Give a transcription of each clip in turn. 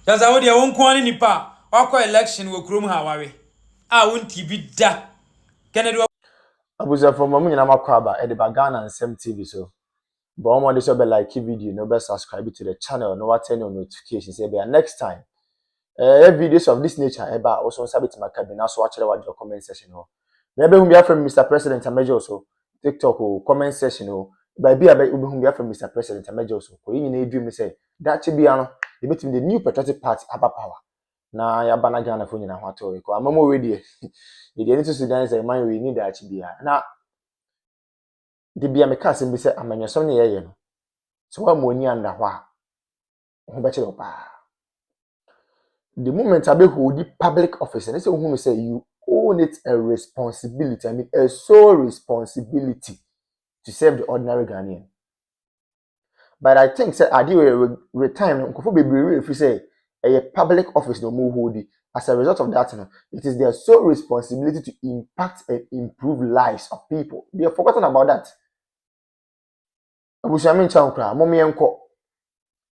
Jaza wo de won kwani nipa wakọ election wo kurom ha ware a wonti bi da Kennedy abuza from mamu nyina makwaba e de bagana nsem TV so but omo de so be like video no be subscribe to the channel no what turn on notifications say be next time videos of this nature eba also sabit makabina so watch the comment section ho na be hu bia from Mr President Amejo so TikTok o comment section ho ba bia be hu bia from Mr President Amejo so ko yin na edwum say that bia no e betim the new patriotic party aba power na ya bana Ghana fo nyina ho ato ko amamo we de e de nito Sudan say man we need that bia na de bia me ka sem bi say amanyasom ne yeye no so wa mo ni anda ho a ho be chiro pa the moment I be hold the public office and say who say you own it a responsibility, I mean a sole responsibility to serve the ordinary Ghanaian. But I think say I do retirement nkofo bebree if you say a public office no more hold it. As a result of that, it is their sole responsibility to impact and improve lives of people. They have forgotten about that. Abushami chankra, momi enko.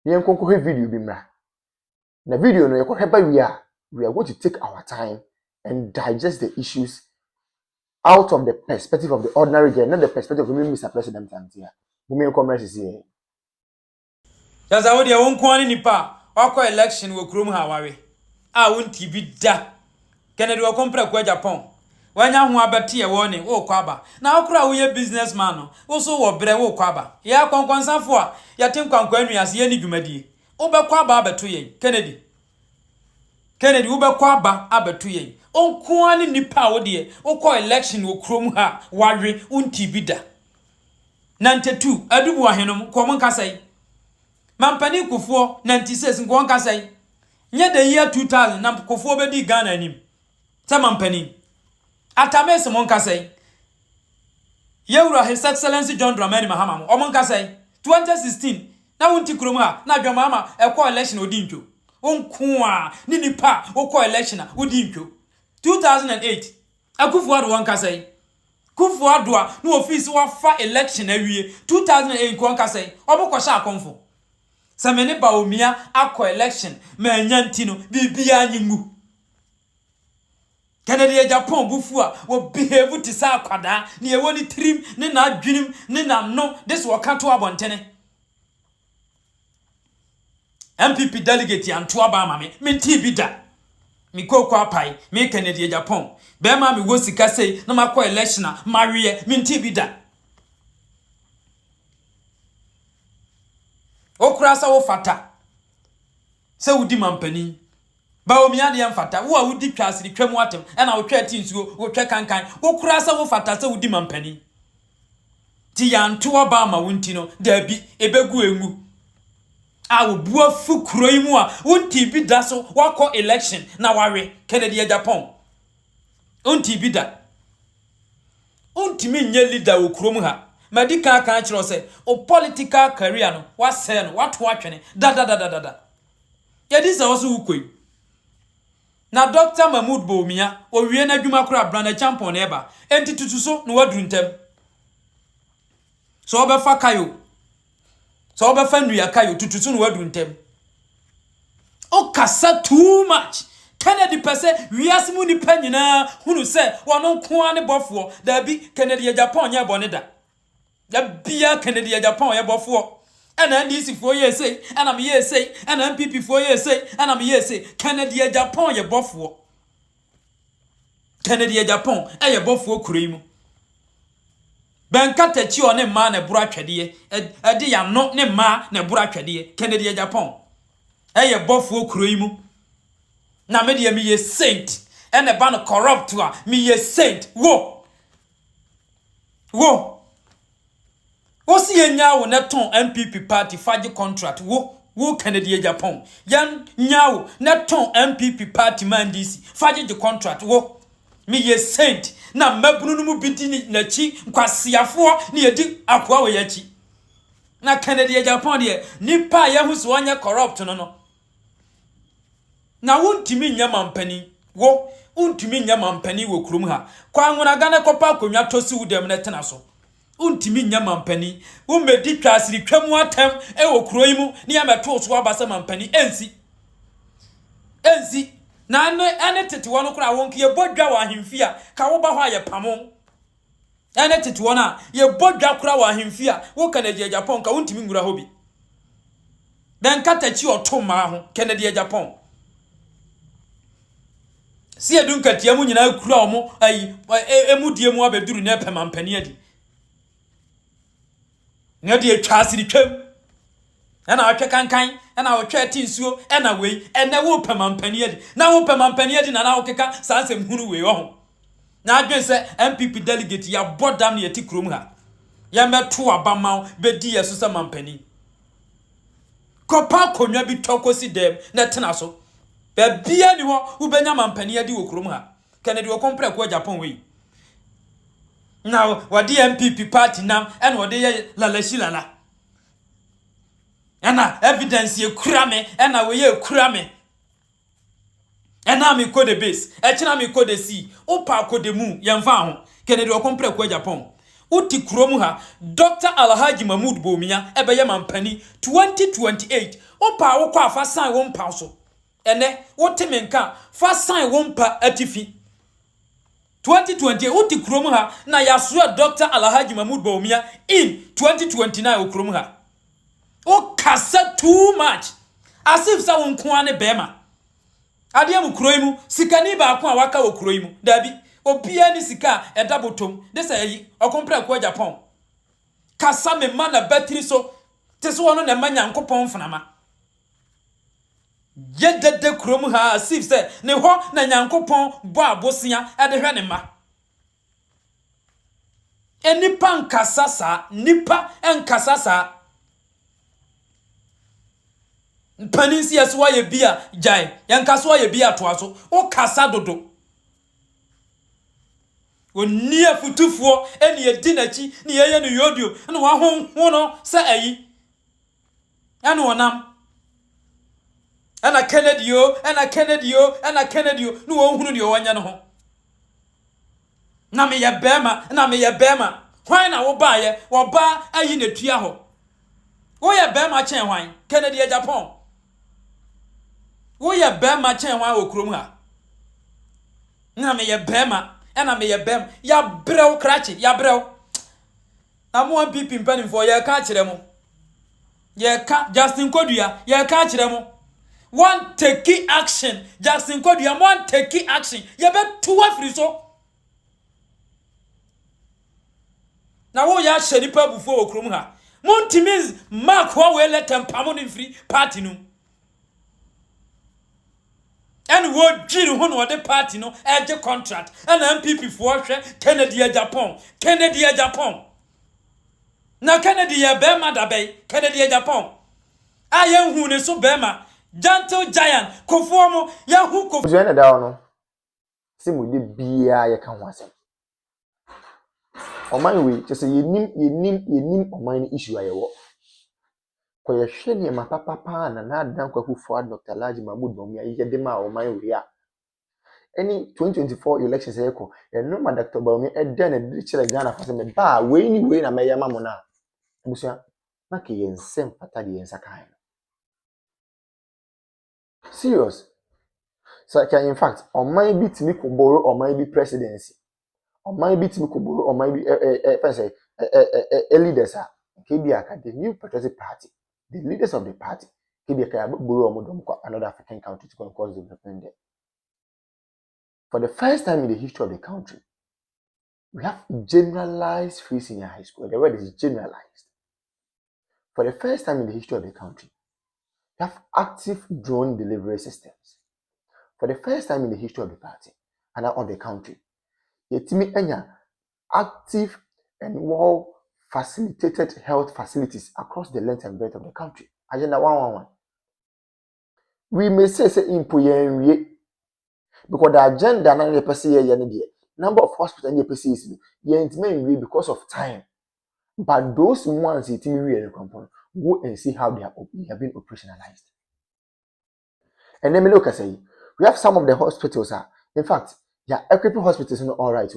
Yenko ko video bi mra. Na video no we are going to take our time and digest the issues out of the perspective of the ordinary girl, not the perspective of Mr. President here. Women commerce here. Jaza wo de won kwani nipa wakọ election wo kurom ha ware a wonti bi da Kennedy wo kompra kwa Japan wanya ho abete ye wo ne wo kwaba na akura wo ye businessman no wo so wo bre wo kwaba ya kwankwansafo a ya tenkwankwa anuase ye ni dwumadie wo be kwaba abeto ye Kennedy wo be kwaba abeto ye onkoani nipa wo de wo ko election wo kurom ha ware wonti bi da 92 adubu ahenom ko mon kasai Mampani Nppfuo 96 nko nkasai nye the year 2000 na Nppfuo be di Ghana anim ta mampani atamese mon kasai yewura His Excellency John Dramani Mahama o mon kasai 2016 na wonti kurom ha na dwamama ekọ election odi ntwo onko a ni nipa okọ election odi ntwo 2008 Nppfuo ado won kasai Nppfuo ado a no office wa fa election awie 2008 nko nkasai obokọ sha akonfo Samene baomia akọ election ma nyantino bibia nyimu Ken.Agyapong bufu a wo behave ti sa akwada ne ye woni trim ne na adwinim ne na no this wakato abontene NPP delegate anto aba ma me menti bi da mi kokọ apai me Ken.Agyapong be ma me wo sika sei na makọ election a marie menti bi da okura sa wo fata se wudi mampani ba omi ade yam fata wo a wudi twasiri twam atem e na wo twa tinsuo wo twa kankan okura sa wo fata se wudi mampani ti ya nto oba ma wonti no da bi ebegu engu a wo bua fu kuroi mu a wonti bi da so wakọ election na ware Ken.Agyapong wonti bi da wonti mi nye leader wo kurom ha Medical kan chiro say o political career no wa say no what atwene da ye dis also ukoi na Dr. Mahmoud Bawumia o wie na dwuma kura brand champion eba enti tutu so no waduru ntem so obefa kayo so obefa nuya kayo tutu so no waduru ntem o kasa too much Kennedy pese wiasmu ni panyina hunu se wono nko ane bofo da bi Ken.Agyapong nya bone da ya bia Ken.Agyapong ye bofo ana NDC fo ye sei ana me ye sei ana NPP fo ye sei ana me ye sei Ken.Agyapong ye bofo Ken.Agyapong ye bofo kureimu benka tachi o ne ma na buru atwede ade ya no ne ma na buru atwede Ken.Agyapong ye bofo kureimu na me de me ye saint ene ba no corrupt a me ye saint wo Osi yenya wo neton NPP party faji contract wo Ken.Agyapong yan nyawo neton NPP party man DC faji the contract wo me ye saint na mabunu no mu bidi na chi nkwasiafo ne yedi akwa we yachi na Ken.Agyapong de nipa ye hu so onye corrupt no na wontimi nya mampani wontimi nya mampani wo kurum ha kwa nwona Ghana kopa akonwa tosi wudem na tena so untimi nya mampani wo medi twasiri twam atam e wo kuroi mu ne ya meto so abasa mampani ensi enzi na ane tete wono kra wonke ye bodwa wa ahemfia ka wo ba ho aye pamon ane tete wona ye bodwa kra wa ahemfia wo Ken.Agyapong ka wontimi ngura hobi ben katachi otoma ho Ken.Agyapong si edun katia mu nyina kura omo ayi emudie mu abeduru na pemampani adi ngadi atwa asiri twam ena atwa kankan ena atwa tinsuo ena wei ena wo pemampani adi na wo pemampani adi na wo keka sansem hunu wei wo na adwen se NPP delegate ya bodam na yeti krom ha ya meto abamaw bedi yeso se mampani kopa konwa bi tokosi dem na tena so bia ni ho ubenya mampani adi wo krom ha Kennedy wo kompre ko Japan wei now wadi NPP party nam and wadi ye lalashi lala ena evidence ye kura me ena we ye kura me ena mi ko de base echina mi ko de si opa ko de mu ye mfa ho Kennedy wo kompre ko Japan uti krom ha Dr. Alhaji Mahmoud Bawumia ebe ye mampani 2028 opa wo kwa afa san wo mpa so ene wote menka fa san wo mpa atifi 2020 uti krom ha na yasua Dr. Alhaji Mahmoud Bawumia in 2029 okrom ha o kasa too much as if sa won ko ane bema ade am kroimu sikani ba ko awaka okroimu dabi opia ni sika edabotom de say yi okompra ko Japan kasa me mana battery so teso wono na manya nkopon mfnama yedede krom ha as if say ne ho na nyankopon bo abosia ade hwe ne ma enipa nkasasa nipa enkasasa panisi yeso ye bia jai yankaso ye bia toaso o kasa dodo oni afutufuo eni edi nachi ni yeye no yodio na wa honhono sa ayi ene wonam ana Kennedy no wo hunu de wanya no ho na me ye bema hwan na wo baaye wo ba ayi na tua ho wo ye bema chen hwan Ken.Agyapong wo ye bema chen hwan okrom ha na me ye bema ya brew krachi ya brew na mo NPP mpanimfo ye ka kire mo ye ka Justin Kodua ye ka kire mo one take action Justin Kodua one take action ye be tuwa free so na wo ya sheripa bufo okrom ha montimiz mark wa we let empamo ni free party no and wo dwiri ho no de party no eje contract and NPP fo hwe Ken.Agyapong na Kennedy ye be madabe Ken.Agyapong ayen hu ne so be ma gentle giant kofo mo ya hu kofo je na da no se mu de bia ye ka ho asem oman we just yenim oman issue ayewo ko ye hwe ne ma papa na adan kwakufo ad Dr. Alhaji Mahmoud Bawumia ye de ma oman we a any 2024 elections eko no ma Dr. Bawumia eden na de kire Ghana fa se me ba we ni we na meya mamo na busia na ke yensem pata de yensa kan serious so can in fact oman bi timi ko borrow oman bi presidency oman bi timi ko borrow oman bi leaders a KBA the new patriotic party the leaders of the party KBA borrow omodom kwa another African country to cause development there. For the first time in the history of the country, we have generalized free senior high school. The word is generalized. For the first time in the history of the country, we have active drone delivery systems. For the first time in the history of the party and of the country, yetimi enya active and well facilitated health facilities across the length and breadth of the country. Agenda 111. We may say impoyen because the agenda na the person here number of hospitals in the person is because of time. But those ones it really component go and see how they have been operationalized. And then look, I say we have some of the hospitals in fact, equipping hospitals not all right,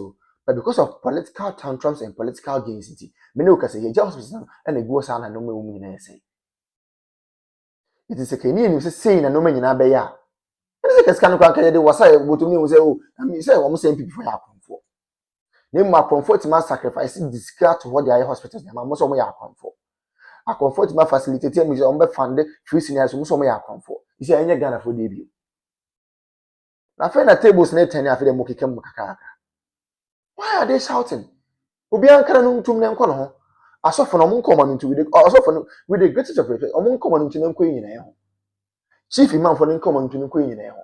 but because of political tantrums and political gains, many look, I say hospitals and they go and no me say. It is a Canadian saying and no man in Abaya. Ese keska no kwa kayede wasa e botumi wo say o I say wo say NPP for yakonfo. Na mu akonfo ti ma sacrifice discard to what their hospitals na mo so mo yakonfo. Akonfo ti ma facilitate am say o be fund free seniors mo so mo yakonfo. Ise enye Ghana for dey bi. Na fe na tables na ten afi dem kekam kakaka. Why are they shouting? Obi ankara no ntum ne nko no ho. Asofo no mo nkoma no ntu we dey asofo no with the greatest of respect. Omo nkoma no ntu ne nko nyina ho. Chief imam for the nkoma no ntu ne nko nyina ho.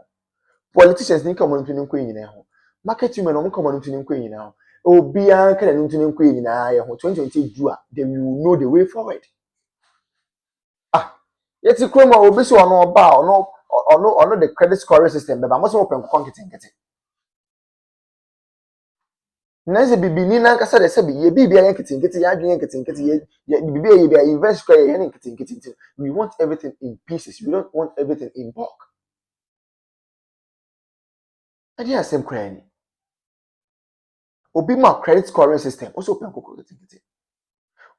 Politicians ni nkoma no ntu ne nko nyina ho. Marketing men omo nkoma no ntu ne nko nyina ho. Obi ankara no ntu ne nko nyina ho. 2020 do then you know the way forward. Yeti kroma obi so ono oba ono the credit scoring system beba mo so open konketenkete. Nanze bibini na nkasa de se bi ye bibia yenketenkete ya adwen yenketenkete ye bibia ye bia invest kwa ye yenketenkete. We want everything in pieces. We don't want everything in bulk. Adi asem kra ni. Obi ma credit scoring system also open konketenkete.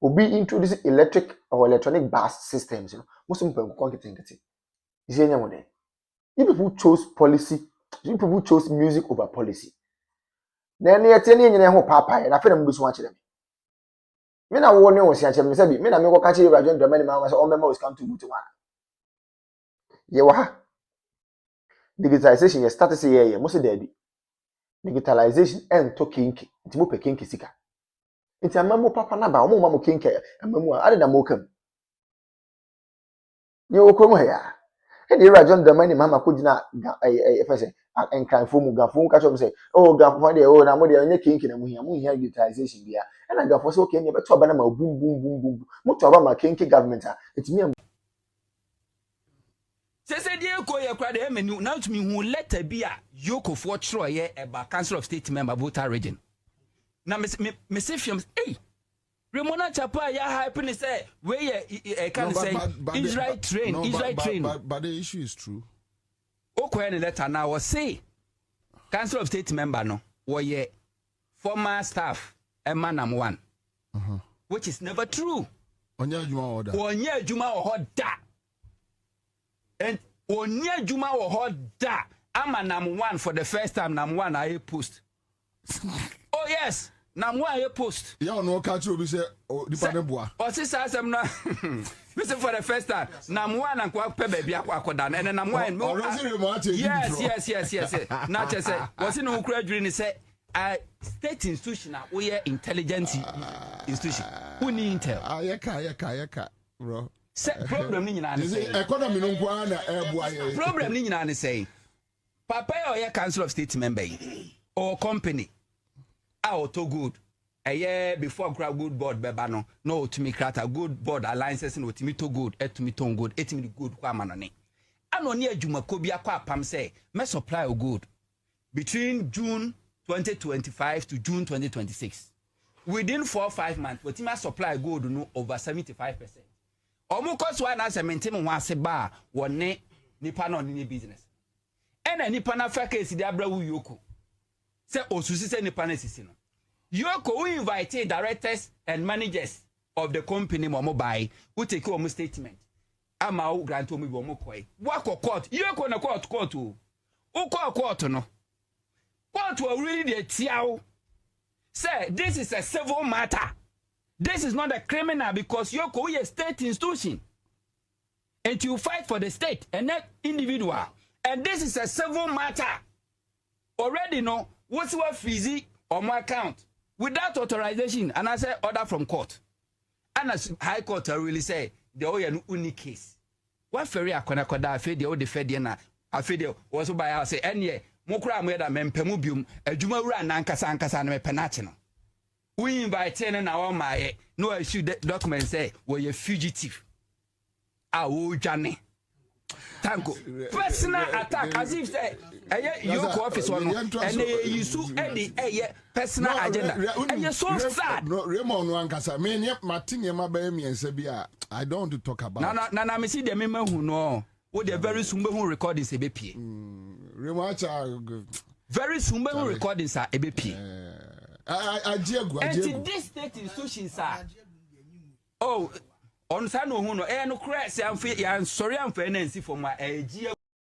Obi introduce electric or electronic bus systems, most open konketenkete. Is any one there? You people chose policy. You people chose music over policy. Then you tell me ho papa na fe na mbusu wa kire me na wo ne wo sia kire me say bi me na me ko ka kire ba dwen mani ma say o mema was come to butu wana ye wa ha digitalization ye start say ye mo say dabi digitalization and to kinki nti mo pe kinki sika nti amamu papa na ba o mo ma mo kinki amamu a ade na mo kam ye wo krom ha ya e de ra dwen mani ma ko gina e say enkranfo mu gafo ka chom say oh gafo de oh na mo de onye kinki na mu hia digitalization bia e na gafo so okay ne beto aba na ma boom mo to aba ma kinki government a etimi Say die ko ye kwa de menu na to me hu letter bi a yokofo chro ye eba council of state member voter region na me say fiam eh Remona Chapa ya hype ni say we ye can say Israel train but the issue is true. Okwa ni letter na was say council of state member no we former staff emanam one which is never true. Onya juma order and onya juma order amanam one for the first time nam one I post. Oh yes, nam one I post. Yeah, no catch you be say dependent boy. O si sa asem na listen for the first time nam one and kwa pe baby akwakoda na and nam one yes na che say was in no kura dwiri ni say state institution we intelligence institution who need intel ayeka bro problem ni nyina say economy no kwa na eboa problem ni nyina ni say papa your council of state member or company to good before grab good board beba no to me create a good board alliances no to me to good to me to good to me good kwa manone ano ni adwuma ko bia kwa pam say me supply o good between June 2025 to June 2026 within 4 or 5 months we team supply gold no over 75%. Omo cost one as a maintain one se ba wone nipa no ni business ena nipa na fakesi di abra wu yoko se osusi se nipa na sisi no yoko we invite directors and managers of the company mo buy we take omo statement ama o grant omo bi omo koi wako court yoko na court o court no court will really the tiao say this is a civil matter. This is not a criminal because Yoko is a state institution. And you fight for the state and not individual. And this is a civil matter. Already know what's your fee on my account without authorization. And I say order from court. And as High Court really say the oil unique case. What ferry akona koda afi the old fediana afi the also by us say any mokra mo da mempemubium adwuma wura na ankasa na mepenache no. We invite na my no issue document say we a fugitive. Jane. Tango. Personal attack as if say your office one and you sue any personal agenda. And you're so sad. No, Raymond Wankasa, me Martin Yamabemi and Sabia. I don't want to talk about Nana me see the member who know what the very soon who recordings a BP. Very soon who recordings are a BP. And this state institutions are on Sano Huno, and no crash, I'm sorry, I'm for NNC for my